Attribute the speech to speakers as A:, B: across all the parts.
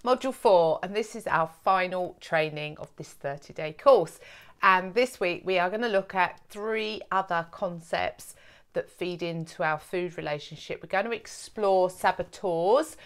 A: Module 4, and this is our final training of this 30-day course. And this week we are going to look at 3 other concepts that feed into our food relationship. We're going to explore saboteurs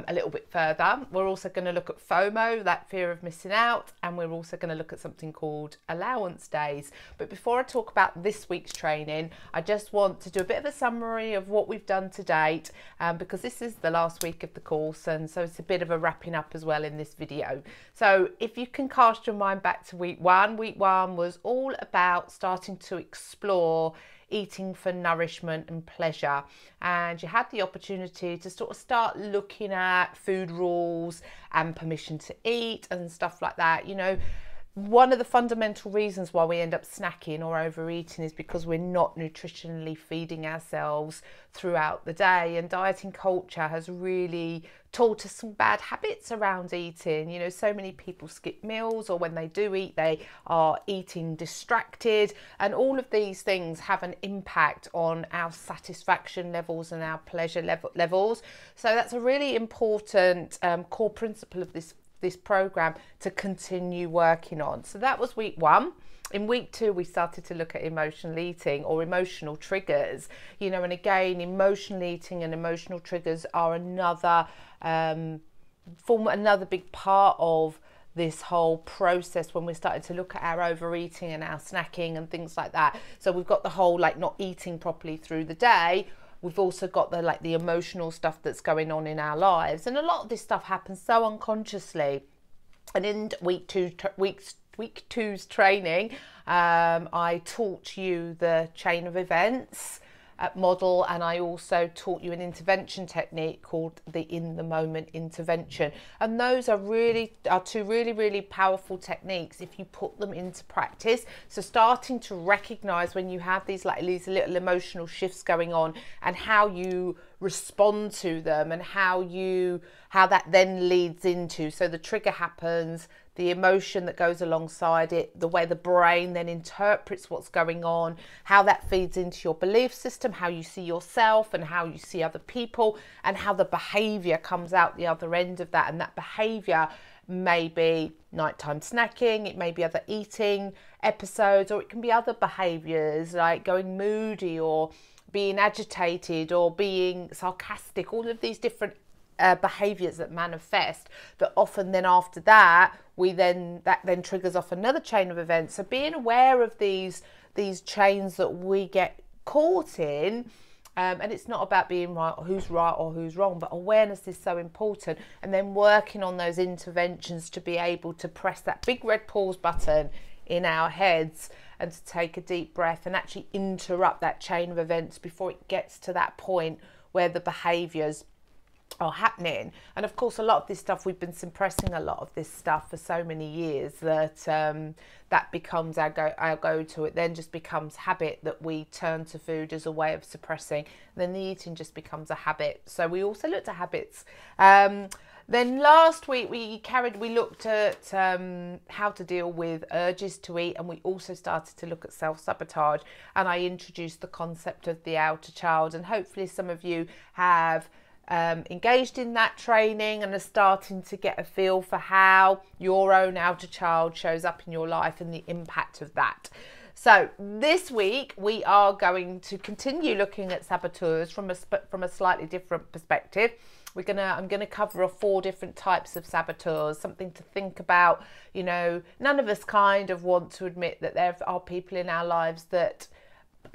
A: a little bit further. We're also going to look at FOMO, that fear of missing out, and we're also going to look at something called allowance days. But before I talk about this week's training, I just want to do a bit of a summary of what we've done to date, because this is the last week of the course, and so it's a bit of a wrapping up as well in this video. So if you can cast your mind back to week one was all about starting to explore eating for nourishment and pleasure, and you had the opportunity to sort of start looking at food rules and permission to eat and stuff like that. You know, one of the fundamental reasons why we end up snacking or overeating is because we're not nutritionally feeding ourselves throughout the day, and dieting culture has really taught us some bad habits around eating. You know, so many people skip meals, or when they do eat, they are eating distracted, and all of these things have an impact on our satisfaction levels and our pleasure levels. So that's a really important core principle of this program to continue working on. So that was week 1. In week 2, we started to look at emotional eating or emotional triggers, you know, and again, emotional eating and emotional triggers are another form another big part of this whole process when we're starting to look at our overeating and our snacking and things like that. So we've got the whole like not eating properly through the day. We've also got the emotional stuff that's going on in our lives, and a lot of this stuff happens so unconsciously. And in week two's training, I taught you the chain of events model, and I also taught you an intervention technique called the in the moment intervention, and those are two really powerful techniques if you put them into practice. So starting to recognize when you have these little emotional shifts going on and how you respond to them, and how that then leads into, so the trigger happens, the emotion that goes alongside it, the way the brain then interprets what's going on, how that feeds into your belief system, how you see yourself and how you see other people, and how the behavior comes out the other end of that. And that behavior may be nighttime snacking, it may be other eating episodes, or it can be other behaviors like going moody or being agitated or being sarcastic, all of these different behaviors that manifest, that often then after that that then triggers off another chain of events. So being aware of these chains that we get caught in, and it's not about being right or who's wrong, but awareness is so important, and then working on those interventions to be able to press that big red pause button in our heads and to take a deep breath and actually interrupt that chain of events before it gets to that point where the behaviours are happening. And of course, a lot of this stuff, we've been suppressing a lot of this stuff for so many years that that becomes our go-to. It then just becomes habit, that we turn to food as a way of suppressing. And then the eating just becomes a habit. So we also looked at habits. Then last week we looked at how to deal with urges to eat, and we also started to look at self-sabotage, and I introduced the concept of the outer child, and hopefully some of you have engaged in that training and are starting to get a feel for how your own outer child shows up in your life and the impact of that. So this week we are going to continue looking at saboteurs from a slightly different perspective. I'm going to cover 4 different types of saboteurs, something to think about. You know, none of us kind of want to admit that there are people in our lives that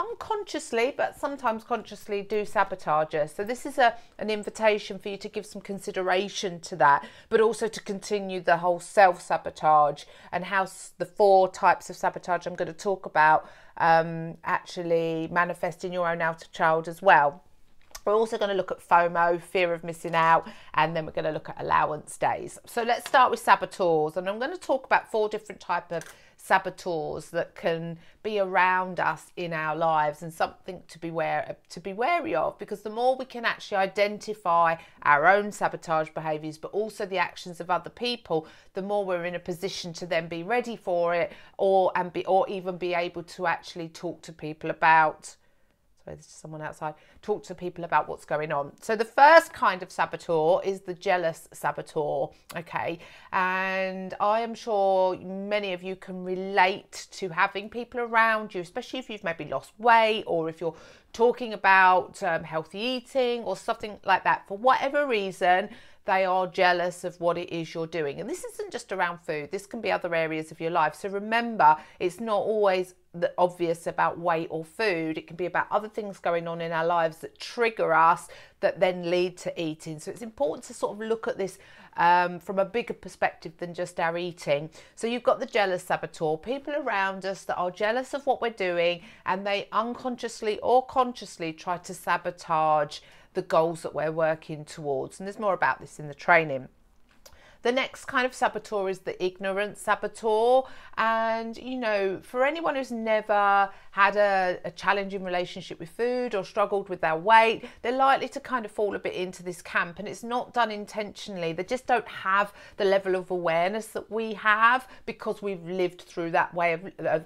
A: unconsciously, but sometimes consciously, do sabotage us. So this is an invitation for you to give some consideration to that, but also to continue the whole self-sabotage and how the 4 types of sabotage I'm going to talk about actually manifest in your own outer child as well. We're also going to look at FOMO, fear of missing out, and then we're going to look at allowance days. So let's start with saboteurs, and I'm going to talk about 4 different types of saboteurs that can be around us in our lives, and something to be wary of, because the more we can actually identify our own sabotage behaviours, but also the actions of other people, the more we're in a position to then be ready for it, or even be able to actually talk to people about. Sorry, there's someone outside. Talk to people about what's going on. So the first kind of saboteur is the jealous saboteur, okay? And I am sure many of you can relate to having people around you, especially if you've maybe lost weight, or if you're talking about healthy eating or something like that. For whatever reason, they are jealous of what it is you're doing. And this isn't just around food. This can be other areas of your life. So remember, it's not always obvious about weight or food. It can be about other things going on in our lives that trigger us, that then lead to eating. So it's important to sort of look at this from a bigger perspective than just our eating. So you've got the jealous saboteur, people around us that are jealous of what we're doing, and they unconsciously or consciously try to sabotage the goals that we're working towards. And there's more about this in the training. The next kind of saboteur is the ignorant saboteur. And, you know, for anyone who's never had a challenging relationship with food or struggled with their weight, they're likely to kind of fall a bit into this camp. And it's not done intentionally. They just don't have the level of awareness that we have because we've lived through that way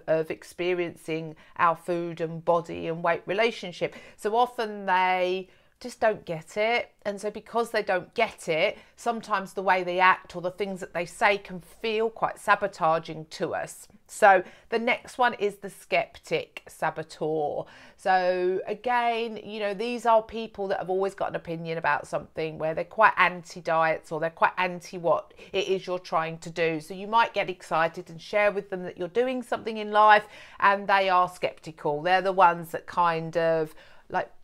A: of experiencing our food and body and weight relationship. So often they just don't get it. And so because they don't get it, sometimes the way they act or the things that they say can feel quite sabotaging to us. So the next one is the skeptic saboteur. So again, you know, these are people that have always got an opinion about something, where they're quite anti-diets or they're quite anti what it is you're trying to do. So you might get excited and share with them that you're doing something in life, and they are skeptical. They're the ones that kind of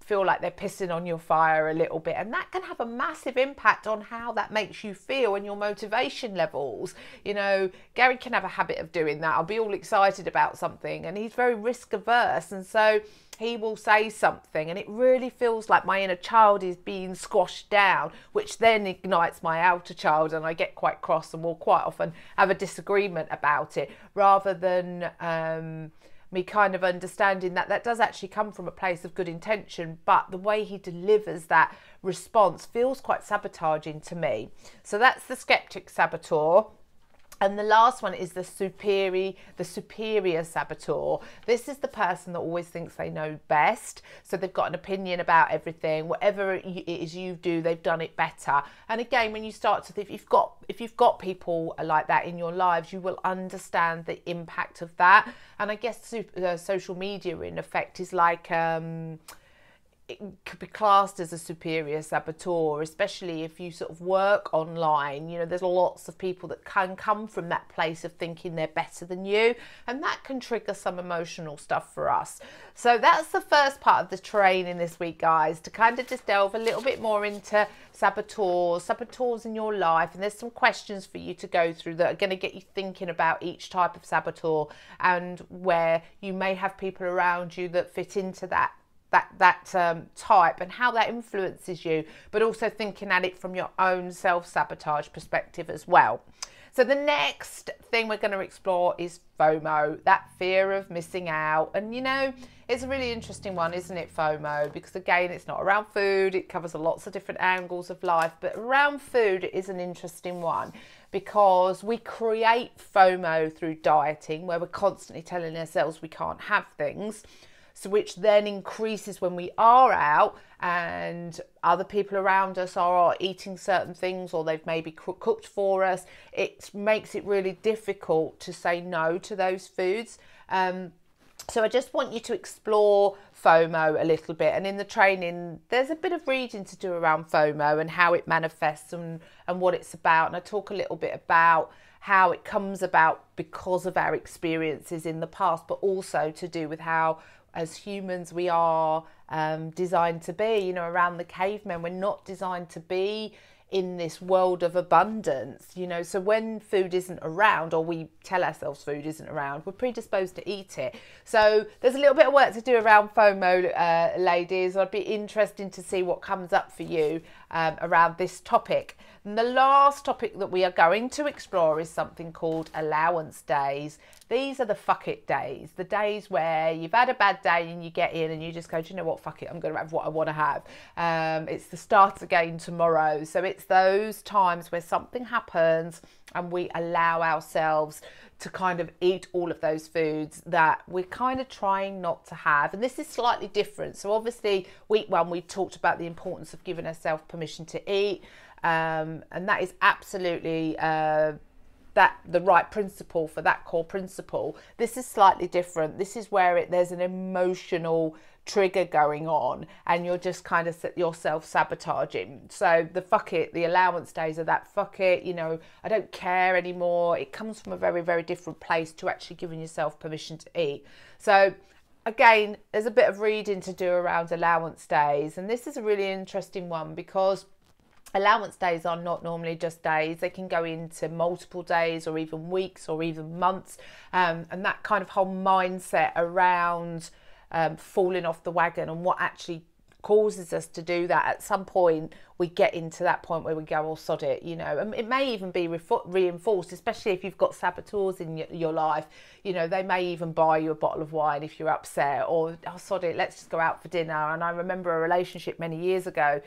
A: feel like they're pissing on your fire a little bit, and that can have a massive impact on how that makes you feel and your motivation levels. You know, Gary can have a habit of doing that. I'll be all excited about something and he's very risk averse, and so he will say something and it really feels like my inner child is being squashed down, which then ignites my outer child, and I get quite cross and will quite often have a disagreement about it, rather than me kind of understanding that that does actually come from a place of good intention, but the way he delivers that response feels quite sabotaging to me. So that's the skeptic saboteur. And the last one is the superior saboteur. This is the person that always thinks they know best. So they've got an opinion about everything. Whatever it is you do, they've done it better. And again, when you start to think, if you've got people like that in your lives, you will understand the impact of that. And I guess social media, in effect, is like it could be classed as a superior saboteur, especially if you sort of work online. You know, there's lots of people that can come from that place of thinking they're better than you, and that can trigger some emotional stuff for us. So that's the first part of the training this week, guys, to kind of just delve a little bit more into saboteurs in your life. And there's some questions for you to go through that are going to get you thinking about each type of saboteur and where you may have people around you that fit into that type and how that influences you, but also thinking at it from your own self-sabotage perspective as well. So the next thing we're going to explore is FOMO, that fear of missing out. And you know, it's a really interesting one, isn't it, FOMO? Because again, it's not around food, it covers lots of different angles of life, but around food is an interesting one, because we create FOMO through dieting, where we're constantly telling ourselves we can't have things. So which then increases when we are out and other people around us are eating certain things, or they've maybe cooked for us. It makes it really difficult to say no to those foods. So I just want you to explore FOMO a little bit. And in the training, there's a bit of reading to do around FOMO and how it manifests and what it's about. And I talk a little bit about how it comes about because of our experiences in the past, but also to do with how as humans we are designed to be. You know, around the cavemen, we're not designed to be in this world of abundance, you know. So when food isn't around, or we tell ourselves food isn't around, we're predisposed to eat it. So there's a little bit of work to do around FOMO, ladies. I'd be interested to see what comes up for you around this topic. And the last topic that we are going to explore is something called allowance days. These are the fuck it days, the days where you've had a bad day and you get in and you just go, do you know what, fuck it, I'm going to have what I want to have. It's the start again tomorrow. So it's those times where something happens and we allow ourselves to kind of eat all of those foods that we're kind of trying not to have. And this is slightly different. So obviously week 1 we talked about the importance of giving ourselves permission to eat, and that is absolutely the right principle for that core principle. This is slightly different. This is where there's an emotional trigger going on and you're just kind of yourself sabotaging. So the fuck it, the allowance days are that fuck it, you know, I don't care anymore. It comes from a very, very different place to actually giving yourself permission to eat. So again, there's a bit of reading to do around allowance days, and this is a really interesting one because allowance days are not normally just days. They can go into multiple days or even weeks or even months, and that kind of whole mindset around falling off the wagon and what actually causes us to do that. At some point we get into that point where we go, oh sod it, you know, and it may even be reinforced, especially if you've got saboteurs in your life. You know, they may even buy you a bottle of wine if you're upset, or oh sod it, let's just go out for dinner. And I remember a relationship many years ago,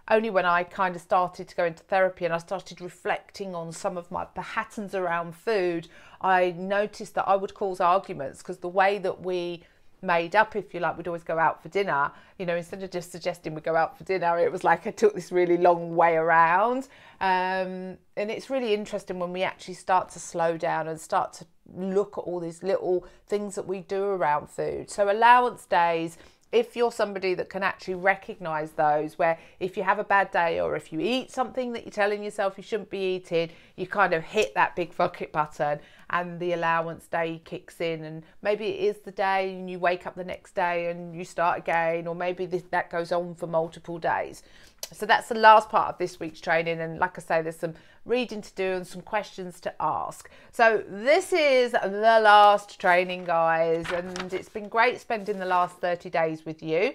A: only when I kind of started to go into therapy and I started reflecting on some of the patterns around food, I noticed that I would cause arguments because the way that we made up, if you like, we'd always go out for dinner, you know, instead of just suggesting we go out for dinner, it was like I took this really long way around. And it's really interesting when we actually start to slow down and start to look at all these little things that we do around food. So allowance days, if you're somebody that can actually recognize those, where if you have a bad day or if you eat something that you're telling yourself you shouldn't be eating, you kind of hit that big fuck it button and the allowance day kicks in. And maybe it is the day and you wake up the next day and you start again, or maybe that goes on for multiple days. So that's the last part of this week's training, and like I say, there's some reading to do and some questions to ask. So this is the last training, guys, and it's been great spending the last 30 days with you.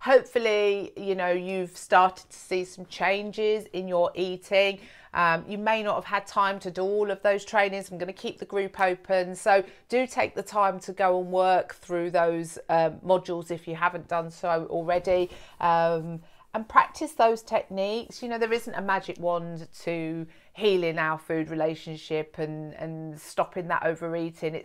A: Hopefully, you know, you've started to see some changes in your eating. You may not have had time to do all of those trainings. I'm going to keep the group open, so do take the time to go and work through those modules if you haven't done so already, and practice those techniques. You know, there isn't a magic wand to healing our food relationship and stopping that overeating.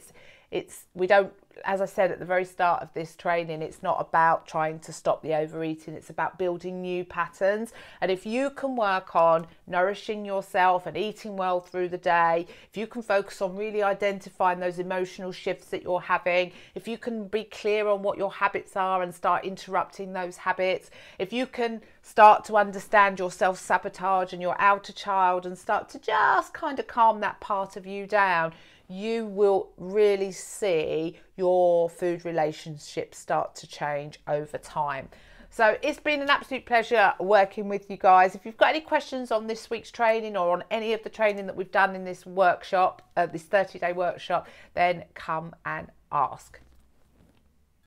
A: We don't, as I said at the very start of this training, it's not about trying to stop the overeating. It's about building new patterns. And if you can work on nourishing yourself and eating well through the day, if you can focus on really identifying those emotional shifts that you're having, if you can be clear on what your habits are and start interrupting those habits, if you can start to understand your self-sabotage and your outer child and start to just kind of calm that part of you down, you will really see your food relationships start to change over time. So it's been an absolute pleasure working with you guys. If you've got any questions on this week's training or on any of the training that we've done in this workshop, this 30-day workshop, then come and ask.